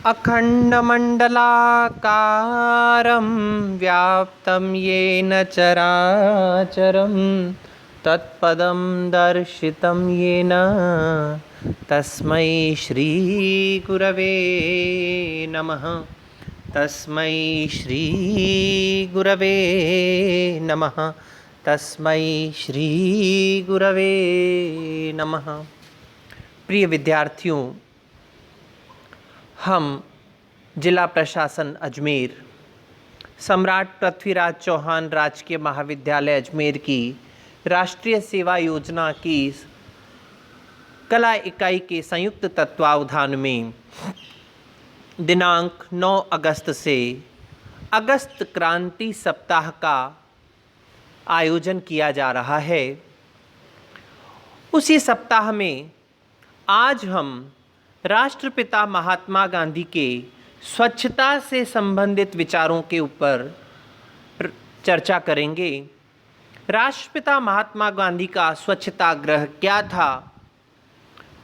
अखण्डमण्डलाकारं व्याप्तं येन चराचरं तत्पदं दर्शितं येन तस्मै श्रीगुरवे नमः। तस्मै श्रीगुरवे नमः। तस्मै श्रीगुरवे नमः। प्रिय विद्यार्थियों, हम जिला प्रशासन अजमेर, सम्राट पृथ्वीराज चौहान राजकीय महाविद्यालय अजमेर की राष्ट्रीय सेवा योजना की कला इकाई के संयुक्त तत्वावधान में दिनांक 9 अगस्त से अगस्त क्रांति सप्ताह का आयोजन किया जा रहा है। उसी सप्ताह में आज हम राष्ट्रपिता महात्मा गांधी के स्वच्छता से संबंधित विचारों के ऊपर चर्चा करेंगे। राष्ट्रपिता महात्मा गांधी का स्वच्छताग्रह क्या था,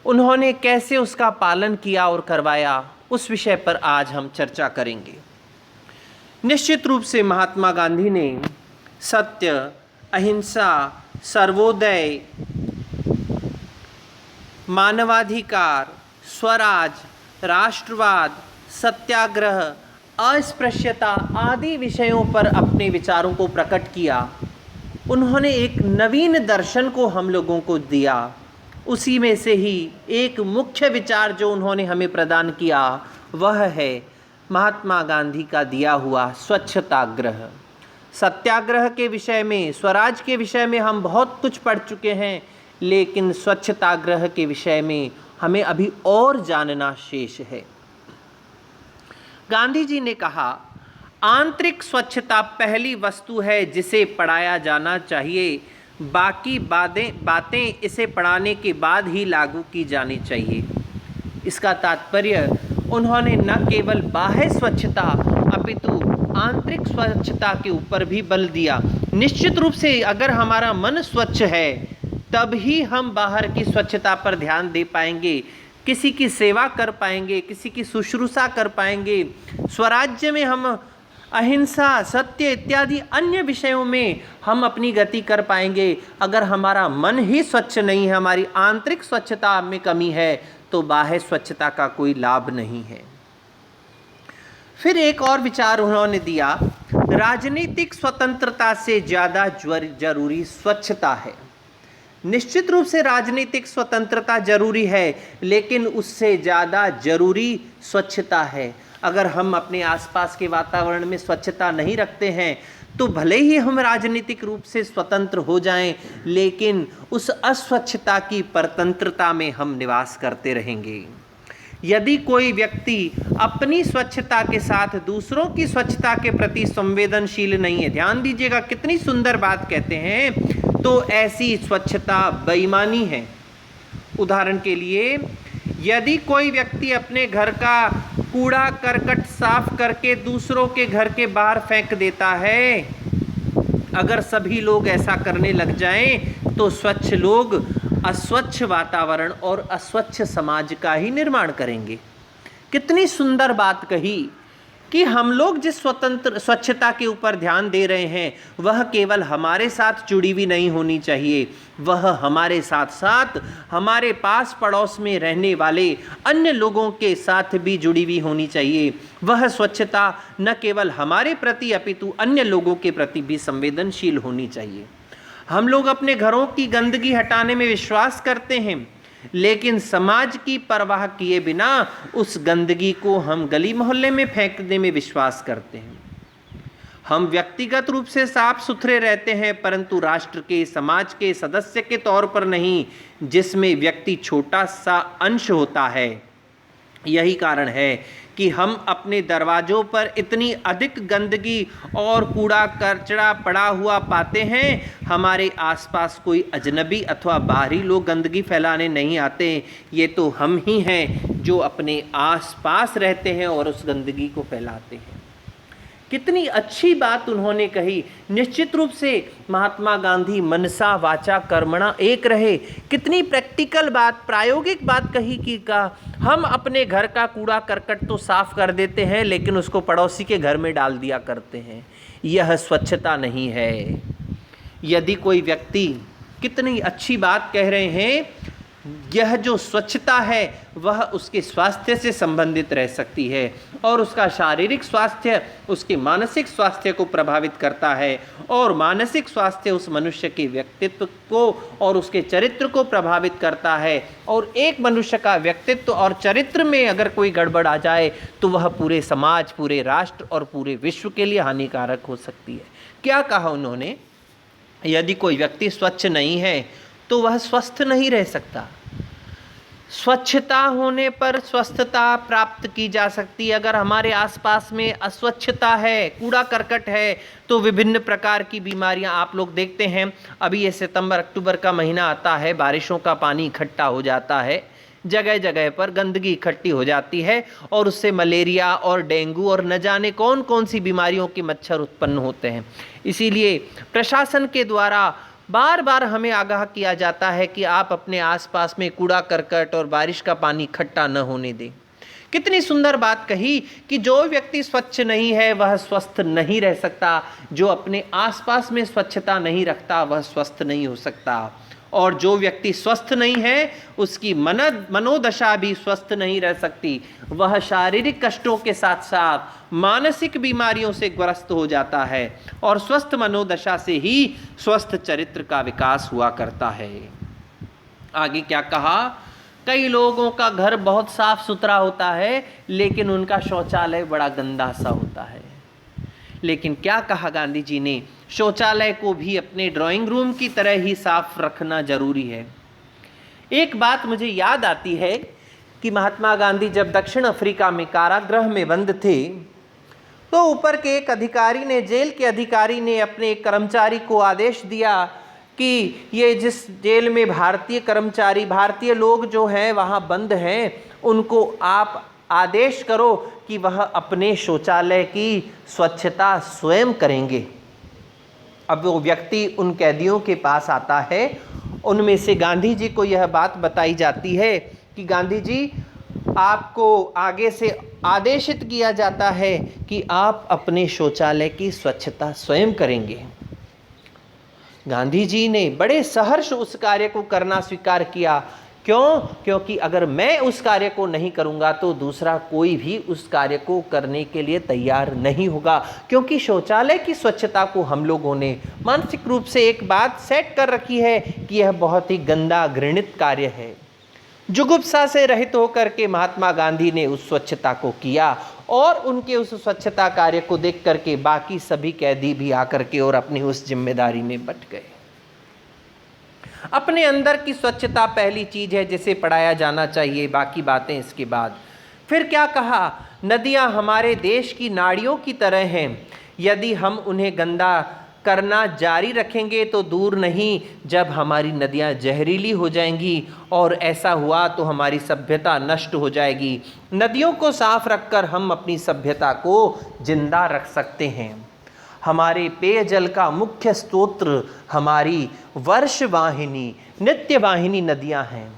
उन्होंने कैसे उसका पालन किया और करवाया, उस विषय पर आज हम चर्चा करेंगे। निश्चित रूप से महात्मा गांधी ने सत्य, अहिंसा, सर्वोदय, मानवाधिकार, स्वराज, राष्ट्रवाद, सत्याग्रह, अस्पृश्यता आदि विषयों पर अपने विचारों को प्रकट किया। उन्होंने एक नवीन दर्शन को हम लोगों को दिया। उसी में से ही एक मुख्य विचार जो उन्होंने हमें प्रदान किया वह है महात्मा गांधी का दिया हुआ स्वच्छताग्रह। सत्याग्रह के विषय में, स्वराज के विषय में हम बहुत कुछ पढ़ चुके हैं, लेकिन स्वच्छताग्रह के विषय में हमें अभी और जानना शेष है। गांधी जी ने कहा, आंतरिक स्वच्छता पहली वस्तु है जिसे पढ़ाया जाना चाहिए, बाकी बातें इसे पढ़ाने के बाद ही लागू की जानी चाहिए। इसका तात्पर्य उन्होंने न केवल बाह्य स्वच्छता अपितु आंतरिक स्वच्छता के ऊपर भी बल दिया। निश्चित रूप से अगर हमारा मन स्वच्छ है तब ही हम बाहर की स्वच्छता पर ध्यान दे पाएंगे, किसी की सेवा कर पाएंगे, किसी की शुश्रूषा कर पाएंगे। स्वराज्य में हम अहिंसा, सत्य इत्यादि अन्य विषयों में हम अपनी गति कर पाएंगे। अगर हमारा मन ही स्वच्छ नहीं है, हमारी आंतरिक स्वच्छता में कमी है, तो बाह्य स्वच्छता का कोई लाभ नहीं है। फिर एक और विचार उन्होंने दिया, राजनीतिक स्वतंत्रता से ज़्यादा जरूरी स्वच्छता है। निश्चित रूप से राजनीतिक स्वतंत्रता जरूरी है, लेकिन उससे ज़्यादा जरूरी स्वच्छता है। अगर हम अपने आसपास के वातावरण में स्वच्छता नहीं रखते हैं तो भले ही हम राजनीतिक रूप से स्वतंत्र हो जाएं, लेकिन उस अस्वच्छता की परतंत्रता में हम निवास करते रहेंगे। यदि कोई व्यक्ति अपनी स्वच्छता के साथ दूसरों की स्वच्छता के प्रति संवेदनशील नहीं है, ध्यान दीजिएगा कितनी सुंदर बात कहते हैं, तो ऐसी स्वच्छता बेईमानी है। उदाहरण के लिए, यदि कोई व्यक्ति अपने घर का कूड़ा करकट साफ करके दूसरों के घर के बाहर फेंक देता है, अगर सभी लोग ऐसा करने लग जाएं तो स्वच्छ लोग अस्वच्छ वातावरण और अस्वच्छ समाज का ही निर्माण करेंगे। कितनी सुंदर बात कही कि हम लोग जिस स्वच्छता के ऊपर ध्यान दे रहे हैं वह केवल हमारे साथ जुड़ी हुई नहीं होनी चाहिए, वह हमारे साथ साथ हमारे पास पड़ोस में रहने वाले अन्य लोगों के साथ भी जुड़ी हुई होनी चाहिए। वह स्वच्छता न केवल हमारे प्रति अपितु अन्य लोगों के प्रति भी संवेदनशील होनी चाहिए। हम लोग अपने घरों की गंदगी हटाने में विश्वास करते हैं, लेकिन समाज की परवाह किए बिना उस गंदगी को हम गली मोहल्ले में फेंकने में विश्वास करते हैं। हम व्यक्तिगत रूप से साफ सुथरे रहते हैं, परंतु राष्ट्र के, समाज के सदस्य के तौर पर नहीं, जिसमें व्यक्ति छोटा सा अंश होता है। यही कारण है कि हम अपने दरवाज़ों पर इतनी अधिक गंदगी और कूड़ा कचरा पड़ा हुआ पाते हैं। हमारे आसपास कोई अजनबी अथवा बाहरी लोग गंदगी फैलाने नहीं आते, ये तो हम ही हैं जो अपने आसपास रहते हैं और उस गंदगी को फैलाते हैं। कितनी अच्छी बात उन्होंने कही। निश्चित रूप से महात्मा गांधी मनसा वाचा कर्मणा एक रहे। कितनी प्रैक्टिकल बात, प्रायोगिक बात कही कि हम अपने घर का कूड़ा करकट तो साफ कर देते हैं, लेकिन उसको पड़ोसी के घर में डाल दिया करते हैं। यह स्वच्छता नहीं है। यदि कोई व्यक्ति, कितनी अच्छी बात कह रहे हैं, यह जो स्वच्छता है वह उसके स्वास्थ्य से संबंधित रह सकती है और उसका शारीरिक स्वास्थ्य उसके मानसिक स्वास्थ्य को प्रभावित करता है, और मानसिक स्वास्थ्य उस मनुष्य के व्यक्तित्व को और उसके चरित्र को प्रभावित करता है। और एक मनुष्य का व्यक्तित्व और चरित्र में अगर कोई गड़बड़ आ जाए तो वह पूरे समाज, पूरे राष्ट्र और पूरे विश्व के लिए हानिकारक हो सकती है। क्या कहा उन्होंने? यदि कोई व्यक्ति स्वच्छ नहीं है तो वह स्वस्थ नहीं रह सकता। स्वच्छता होने पर स्वस्थता प्राप्त की जा सकती है। अगर हमारे आसपास में अस्वच्छता है, कूड़ा करकट है, तो विभिन्न प्रकार की बीमारियां, आप लोग देखते हैं अभी ये सितंबर अक्टूबर का महीना आता है, बारिशों का पानी इकट्ठा हो जाता है, जगह जगह पर गंदगी इकट्ठी हो जाती है और उससे मलेरिया और डेंगू और न जाने कौन कौन सी बीमारियों के मच्छर उत्पन्न होते हैं। इसीलिए प्रशासन के द्वारा बार बार हमें आगाह किया जाता है कि आप अपने आसपास में कूड़ा करकट और बारिश का पानी इकट्ठा न होने दें। कितनी सुंदर बात कही कि जो व्यक्ति स्वच्छ नहीं है वह स्वस्थ नहीं रह सकता, जो अपने आसपास में स्वच्छता नहीं रखता वह स्वस्थ नहीं हो सकता, और जो व्यक्ति स्वस्थ नहीं है उसकी मनोदशा भी स्वस्थ नहीं रह सकती। वह शारीरिक कष्टों के साथ साथ मानसिक बीमारियों से ग्रस्त हो जाता है, और स्वस्थ मनोदशा से ही स्वस्थ चरित्र का विकास हुआ करता है। आगे क्या कहा? कई लोगों का घर बहुत साफ सुथरा होता है लेकिन उनका शौचालय बड़ा गंदा सा होता है। लेकिन क्या कहा गांधी जी ने? शौचालय को भी अपने ड्राइंग रूम की तरह ही साफ रखना जरूरी है। एक बात मुझे याद आती है कि महात्मा गांधी जब दक्षिण अफ्रीका में कारागृह में बंद थे तो ऊपर के एक अधिकारी ने, जेल के अधिकारी ने अपने एक कर्मचारी को आदेश दिया कि ये जिस जेल में भारतीय कर्मचारी, भारतीय लोग जो हैं वहाँ बंद हैं, उनको आप आदेश करो कि वह अपने शौचालय की स्वच्छता स्वयं करेंगे। अब वो व्यक्ति उन कैदियों के पास आता है, उनमें से गांधी जी को यह बात बताई जाती है कि गांधी जी, आपको आगे से आदेशित किया जाता है कि आप अपने शौचालय की स्वच्छता स्वयं करेंगे। गांधी जी ने बड़े सहर्ष उस कार्य को करना स्वीकार किया। क्यों? क्योंकि अगर मैं उस कार्य को नहीं करूंगा तो दूसरा कोई भी उस कार्य को करने के लिए तैयार नहीं होगा, क्योंकि शौचालय की स्वच्छता को हम लोगों ने मानसिक रूप से एक बात सेट कर रखी है कि यह बहुत ही गंदा, घृणित कार्य है। जुगुप्सा से रहित होकर के महात्मा गांधी ने उस स्वच्छता को किया, और उनके उस स्वच्छता कार्य को देख करके बाकी सभी कैदी भी आकर के और अपनी उस जिम्मेदारी में बट गए। अपने अंदर की स्वच्छता पहली चीज है जिसे पढ़ाया जाना चाहिए, बाकी बातें इसके बाद। फिर क्या कहा? नदियां हमारे देश की नाड़ियों की तरह हैं। यदि हम उन्हें गंदा करना जारी रखेंगे तो दूर नहीं जब हमारी नदियां जहरीली हो जाएंगी, और ऐसा हुआ तो हमारी सभ्यता नष्ट हो जाएगी। नदियों को साफ रखकर हम अपनी सभ्यता को जिंदा रख सकते हैं। हमारे पेयजल का मुख्य स्रोत हमारी वर्षवाहिनी, नित्यवाहिनी नदियां हैं,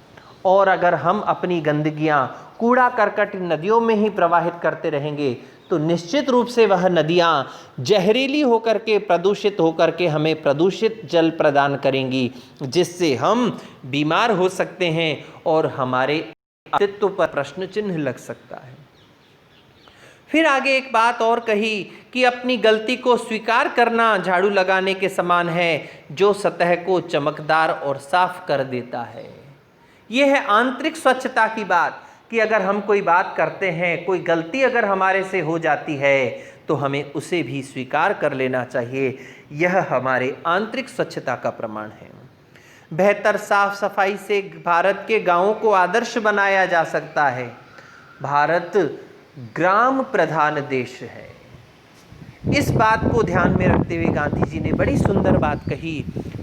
और अगर हम अपनी गंदगियां, कूड़ा करकट नदियों में ही प्रवाहित करते रहेंगे तो निश्चित रूप से वह नदियां जहरीली होकर के, प्रदूषित होकर के हमें प्रदूषित जल प्रदान करेंगी, जिससे हम बीमार हो सकते हैं और हमारे अस्तित्व पर प्रश्न चिन्ह लग सकता है। फिर आगे एक बात और कही कि अपनी गलती को स्वीकार करना झाड़ू लगाने के समान है जो सतह को चमकदार और साफ कर देता है। यह है आंतरिक स्वच्छता की बात कि अगर हम कोई बात करते हैं, कोई गलती अगर हमारे से हो जाती है तो हमें उसे भी स्वीकार कर लेना चाहिए। यह हमारे आंतरिक स्वच्छता का प्रमाण है। बेहतर साफ सफाई से भारत के गांवों को आदर्श बनाया जा सकता है। भारत ग्राम प्रधान देश है। इस बात को ध्यान में रखते हुए गांधी जी ने बड़ी सुंदर बात कही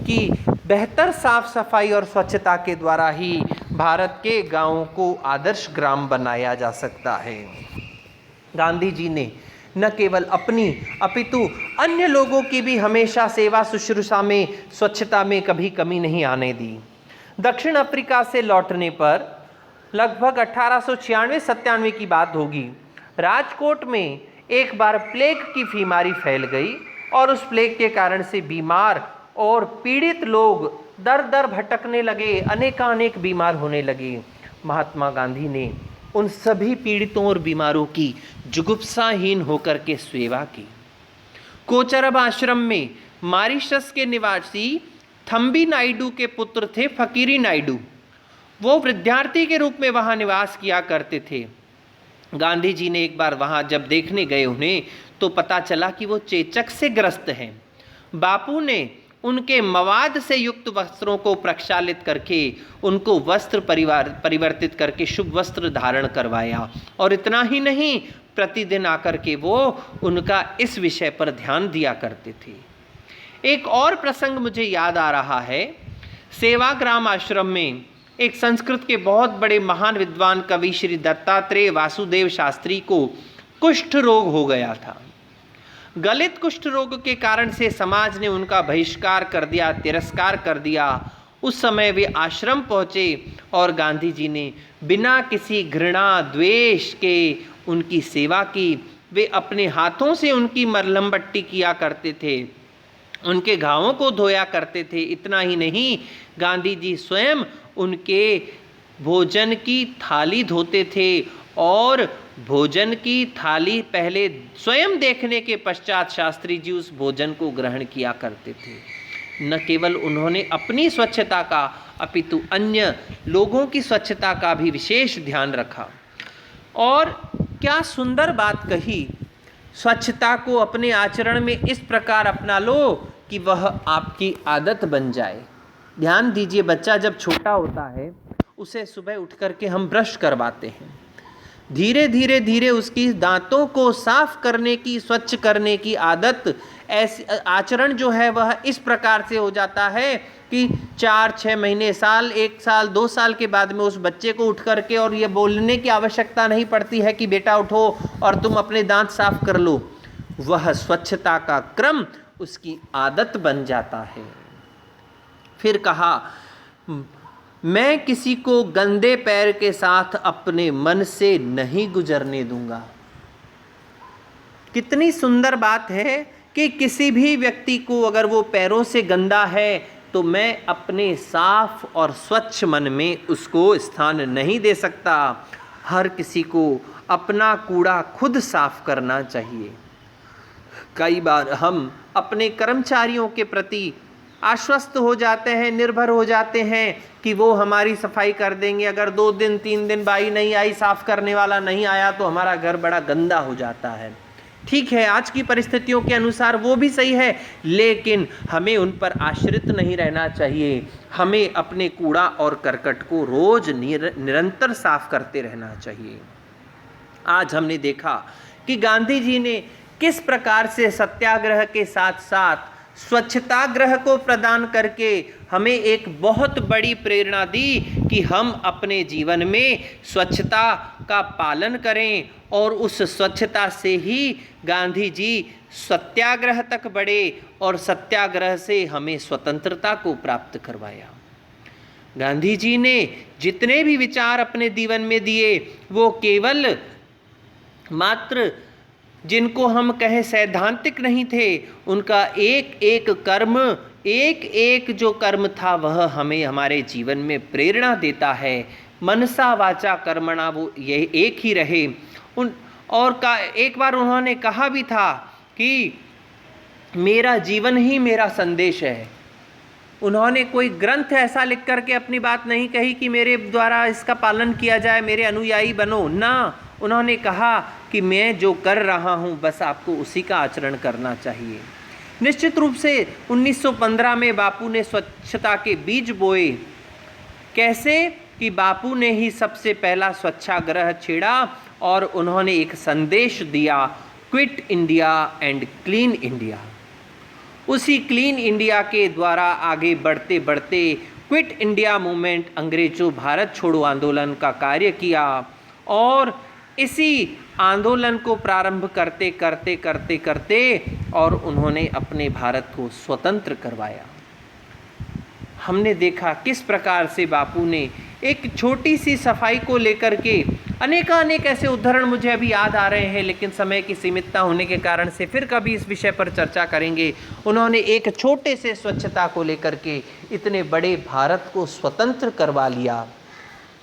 कि बेहतर साफ सफाई और स्वच्छता के द्वारा ही भारत के गांवों को आदर्श ग्राम बनाया जा सकता है। गांधी जी ने न केवल अपनी अपितु अन्य लोगों की भी हमेशा सेवा शुश्रूषा में, स्वच्छता में कभी कमी नहीं आने दी। दक्षिण अफ्रीका से लौटने पर लगभग 1896-97 की बात होगी, राजकोट में एक बार प्लेग की बीमारी फैल गई और उस प्लेग के कारण से बीमार और पीड़ित लोग दर दर भटकने लगे, अनेकानेक बीमार होने लगे। महात्मा गांधी ने उन सभी पीड़ितों और बीमारों की जुगुप्साहीन होकर के सेवा की। कोचरब आश्रम में मॉरिशस के निवासी थम्बी नायडू के पुत्र थे फकीरी नायडू। वो विद्यार्थी के रूप में वहाँ निवास किया करते थे। गांधी जी ने एक बार वहाँ जब देखने गए उन्हें, तो पता चला कि वो चेचक से ग्रस्त हैं। बापू ने उनके मवाद से युक्त वस्त्रों को प्रक्षालित करके उनको वस्त्र परिवर्तित करके शुभ वस्त्र धारण करवाया। और इतना ही नहीं, प्रतिदिन आकर के वो उनका इस विषय पर ध्यान दिया करते थे। एक और प्रसंग मुझे याद आ रहा है, सेवाग्राम आश्रम में एक संस्कृत के बहुत बड़े महान विद्वान कवि श्री दत्तात्रेय वासुदेव शास्त्री को कुष्ठ रोग हो गया था। गलित कुष्ठ रोग के कारण से समाज ने उनका बहिष्कार कर दिया, तिरस्कार कर दिया। उस समय वे आश्रम पहुँचे और गांधी जी ने बिना किसी घृणा द्वेष के उनकी सेवा की। वे अपने हाथों से उनकी मरहम पट्टी किया करते थे, उनके घावों को धोया करते थे। इतना ही नहीं, गांधी जी स्वयं उनके भोजन की थाली धोते थे और भोजन की थाली पहले स्वयं देखने के पश्चात शास्त्री जी उस भोजन को ग्रहण किया करते थे। न केवल उन्होंने अपनी स्वच्छता का अपितु अन्य लोगों की स्वच्छता का भी विशेष ध्यान रखा। और क्या सुंदर बात कही, स्वच्छता को अपने आचरण में इस प्रकार अपना लो कि वह आपकी आदत बन जाए। ध्यान दीजिए, बच्चा जब छोटा होता है उसे सुबह उठ करके हम ब्रश करवाते हैं। धीरे धीरे धीरे उसकी दांतों को साफ करने की, स्वच्छ करने की आदत, ऐसी आचरण जो है वह इस प्रकार से हो जाता है कि 4-6 महीने, साल, 1 साल, 2 साल के बाद में उस बच्चे को उठ करके और ये बोलने की आवश्यकता नहीं पड़ती है कि बेटा उठो और तुम अपने दांत साफ कर लो। वह स्वच्छता का क्रम उसकी आदत बन जाता है। फिर कहा, मैं किसी को गंदे पैर के साथ अपने मन से नहीं गुजरने दूंगा। कितनी सुंदर बात है कि किसी भी व्यक्ति को अगर वो पैरों से गंदा है तो मैं अपने साफ और स्वच्छ मन में उसको स्थान नहीं दे सकता। हर किसी को अपना कूड़ा खुद साफ करना चाहिए। कई बार हम अपने कर्मचारियों के प्रति आश्वस्त हो जाते हैं, निर्भर हो जाते हैं कि वो हमारी सफाई कर देंगे। अगर 2 दिन 3 दिन बाई नहीं आई, साफ करने वाला नहीं आया तो हमारा घर बड़ा गंदा हो जाता है। ठीक है, आज की परिस्थितियों के अनुसार वो भी सही है, लेकिन हमें उन पर आश्रित नहीं रहना चाहिए। हमें अपने कूड़ा और करकट को रोज निरंतर साफ करते रहना चाहिए। आज हमने देखा कि गांधी जी ने किस प्रकार से सत्याग्रह के साथ साथ स्वच्छताग्रह को प्रदान करके हमें एक बहुत बड़ी प्रेरणा दी कि हम अपने जीवन में स्वच्छता का पालन करें। और उस स्वच्छता से ही गांधी जी सत्याग्रह तक बढ़े और सत्याग्रह से हमें स्वतंत्रता को प्राप्त करवाया। गांधी जी ने जितने भी विचार अपने जीवन में दिए वो केवल मात्र जिनको हम कहें सैद्धांतिक नहीं थे। उनका एक एक कर्म, एक एक जो कर्म था वह हमें हमारे जीवन में प्रेरणा देता है। मनसा वाचा कर्मणा वो ये एक ही रहे। एक बार उन्होंने कहा भी था कि मेरा जीवन ही मेरा संदेश है। उन्होंने कोई ग्रंथ ऐसा लिख करके अपनी बात नहीं कही कि मेरे द्वारा इसका पालन किया जाए, मेरे अनुयायी बनो ना। उन्होंने कहा कि मैं जो कर रहा हूँ बस आपको उसी का आचरण करना चाहिए। निश्चित रूप से 1915 में बापू ने स्वच्छता के बीज बोए। कैसे कि बापू ने ही सबसे पहला स्वच्छाग्रह छेड़ा और उन्होंने एक संदेश दिया, quit India and clean India. उसी क्लीन इंडिया के द्वारा आगे बढ़ते बढ़ते क्विट इंडिया मूवमेंट, अंग्रेजों भारत छोड़ो आंदोलन का कार्य किया और इसी आंदोलन को प्रारंभ करते करते करते करते और उन्होंने अपने भारत को स्वतंत्र करवाया। हमने देखा किस प्रकार से बापू ने एक छोटी सी सफाई को लेकर के अनेकानेक ऐसे उदाहरण मुझे अभी याद आ रहे हैं, लेकिन समय की सीमितता होने के कारण से फिर कभी इस विषय पर चर्चा करेंगे। उन्होंने एक छोटे से स्वच्छता को लेकर के इतने बड़े भारत को स्वतंत्र करवा लिया।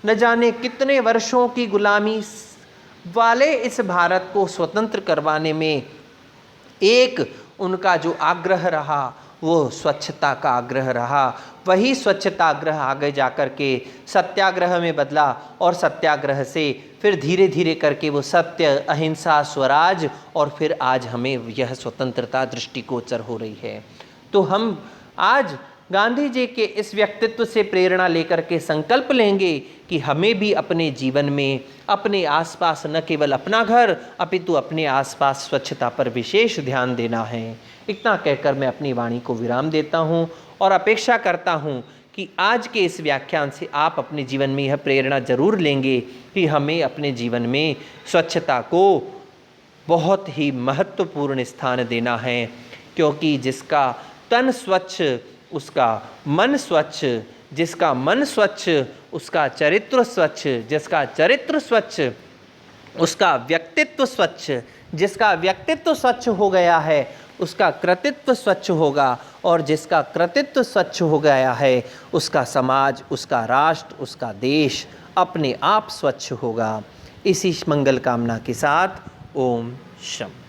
न जाने कितने वर्षों की गुलामी वाले इस भारत को स्वतंत्र करवाने में एक उनका जो आग्रह रहा वो स्वच्छता का आग्रह रहा। वही स्वच्छता आग्रह आगे जाकर के सत्याग्रह में बदला और सत्याग्रह से फिर धीरे धीरे करके वो सत्य, अहिंसा, स्वराज और फिर आज हमें यह स्वतंत्रता दृष्टिगोचर हो रही है। तो हम आज गांधी जी के इस व्यक्तित्व से प्रेरणा लेकर के संकल्प लेंगे कि हमें भी अपने जीवन में अपने आसपास न केवल अपना घर अपितु अपने आसपास स्वच्छता पर विशेष ध्यान देना है। इतना कहकर मैं अपनी वाणी को विराम देता हूँ और अपेक्षा करता हूँ कि आज के इस व्याख्यान से आप अपने जीवन में यह प्रेरणा जरूर लेंगे कि हमें अपने जीवन में स्वच्छता को बहुत ही महत्वपूर्ण स्थान देना है, क्योंकि जिसका तन स्वच्छ उसका मन स्वच्छ, जिसका मन स्वच्छ उसका चरित्र स्वच्छ, जिसका चरित्र स्वच्छ उसका व्यक्तित्व स्वच्छ, जिसका व्यक्तित्व स्वच्छ हो गया है उसका कृतित्व स्वच्छ होगा, और जिसका कृतित्व स्वच्छ हो गया है उसका समाज, उसका राष्ट्र, उसका देश अपने आप स्वच्छ होगा। इसी मंगल कामना के साथ ओम शम।